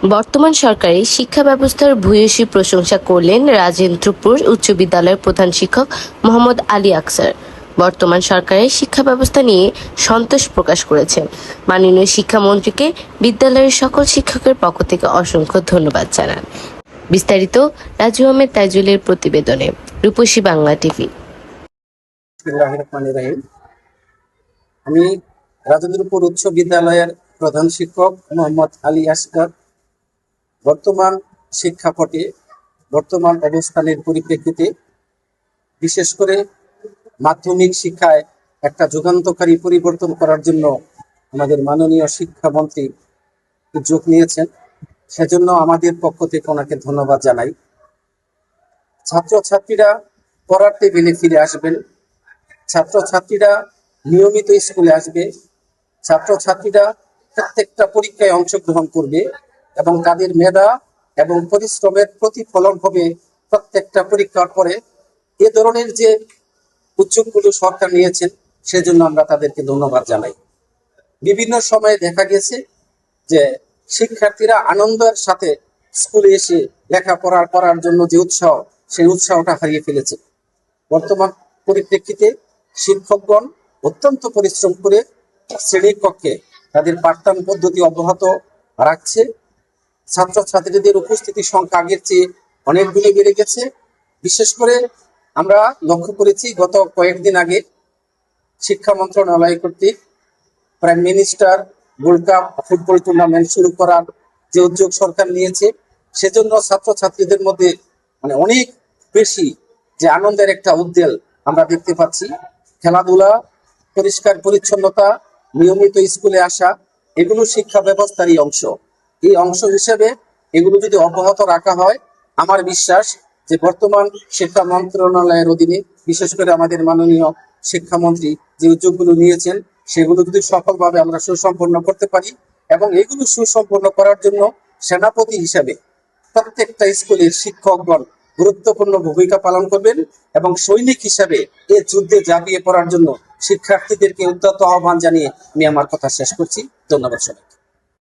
বর্তমান সরকারি শিক্ষা ব্যবস্থার ভূয়সী প্রশংসা করলেন রাজেন্দ্রপুর উচ্চ বিদ্যালয়ের প্রধান শিক্ষক মোহাম্মদ আলী আকসার। বর্তমান সরকারের শিক্ষা ব্যবস্থা নিয়ে সন্তোষ প্রকাশ করেছেন। মাননীয় শিক্ষামন্ত্রীকে বিদ্যালয়ের সকল শিক্ষকের পক্ষ থেকে অসংখ্য ধন্যবাদ জানান। বিস্তারিত রাজু আহমেদ তাইজুলের প্রতিবেদনে। রূপসী বাংলা টিভি। আমি রাজেন্দ্রপুর উচ্চ বিদ্যালয়ের প্রধান শিক্ষক মোহাম্মদ আলী আসগর। বর্তমান শিক্ষাপটে বর্তমান অবস্থানের পরিপ্রেক্ষিতে বিশেষ করে মাধ্যমিক শিক্ষায় একটা যুগান্তকারী পরিবর্তন করার জন্য আমাদের মাননীয় শিক্ষামন্ত্রী উদ্যোগ নিয়েছেন। সেজন্য আমাদের পক্ষ থেকে ওনাকে ধন্যবাদ জানাই। ছাত্রছাত্রীরা পড়ার টেবিলে ফিরে আসবেন, ছাত্রছাত্রীরা নিয়মিত স্কুলে আসবে, ছাত্রছাত্রীরা প্রত্যেকটা পরীক্ষায় অংশগ্রহণ করবে এবং তাদের মেধা এবং পরিশ্রমের প্রতিফলন হবে প্রত্যেকটা পরীক্ষার পরে। এ ধরনের যে উদ্যোগগুলো সরকার নিয়েছেন সেজন্য আমরা তাদেরকে ধন্যবাদ জানাই। বিভিন্ন সময়ে দেখা গেছে যে শিক্ষার্থীরা আনন্দের সাথে স্কুলে এসে লেখাপড়া করার জন্য যে উৎসাহ, সেই উৎসাহটা হারিয়ে ফেলেছে। বর্তমান পরিপ্রেক্ষিতে শিক্ষকগণ অত্যন্ত পরিশ্রম করে শ্রেণীর কক্ষে তাদের পাঠদান পদ্ধতি অব্যাহত রাখছে। ছাত্রছাত্রীদের উপস্থিতির সংখ্যা আগের চেয়ে অনেকগুলি বেড়ে গেছে। বিশেষ করে আমরা লক্ষ্য করেছি গত কয়েকদিন আগে শিক্ষা মন্ত্রণালয় কর্তৃক prime minister gold cup football tournament শুরু করার যে উদ্যোগ সরকার নিয়েছে, সেজন্য ছাত্রছাত্রীদের মধ্যে অনেক বেশি যে আনন্দের একটা উদ্বেল আমরা দেখতে পাচ্ছি। খেলাধুলা, পরিষ্কার পরিচ্ছন্নতা, নিয়মিত স্কুলে আসা, এগুলো শিক্ষা ব্যবস্থারই অংশ। এই অংশ হিসেবে এগুলো যদি অব্যাহত রাখা হয়, আমার বিশ্বাস যে বর্তমান শিক্ষা মন্ত্রণালয়ের অধীনে বিশেষ করে আমাদের মাননীয় শিক্ষামন্ত্রী যে উদ্যোগগুলো নিয়েছেন সেগুলো যদি সফলভাবে আমরা সুসম্পন্ন করতে পারি, এবং এগুলো সুসম্পন্ন করার জন্য সেনাপতি হিসেবে প্রত্যেকটা স্কুলের শিক্ষকগণ গুরুত্বপূর্ণ ভূমিকা পালন করবেন এবং সৈনিক হিসাবে এই যুদ্ধে ঝাঁপিয়ে পড়ার জন্য শিক্ষার্থীদেরকে উদ্যত আহ্বান জানিয়ে আমি আমার কথা শেষ করছি। ধন্যবাদ সবাইকে।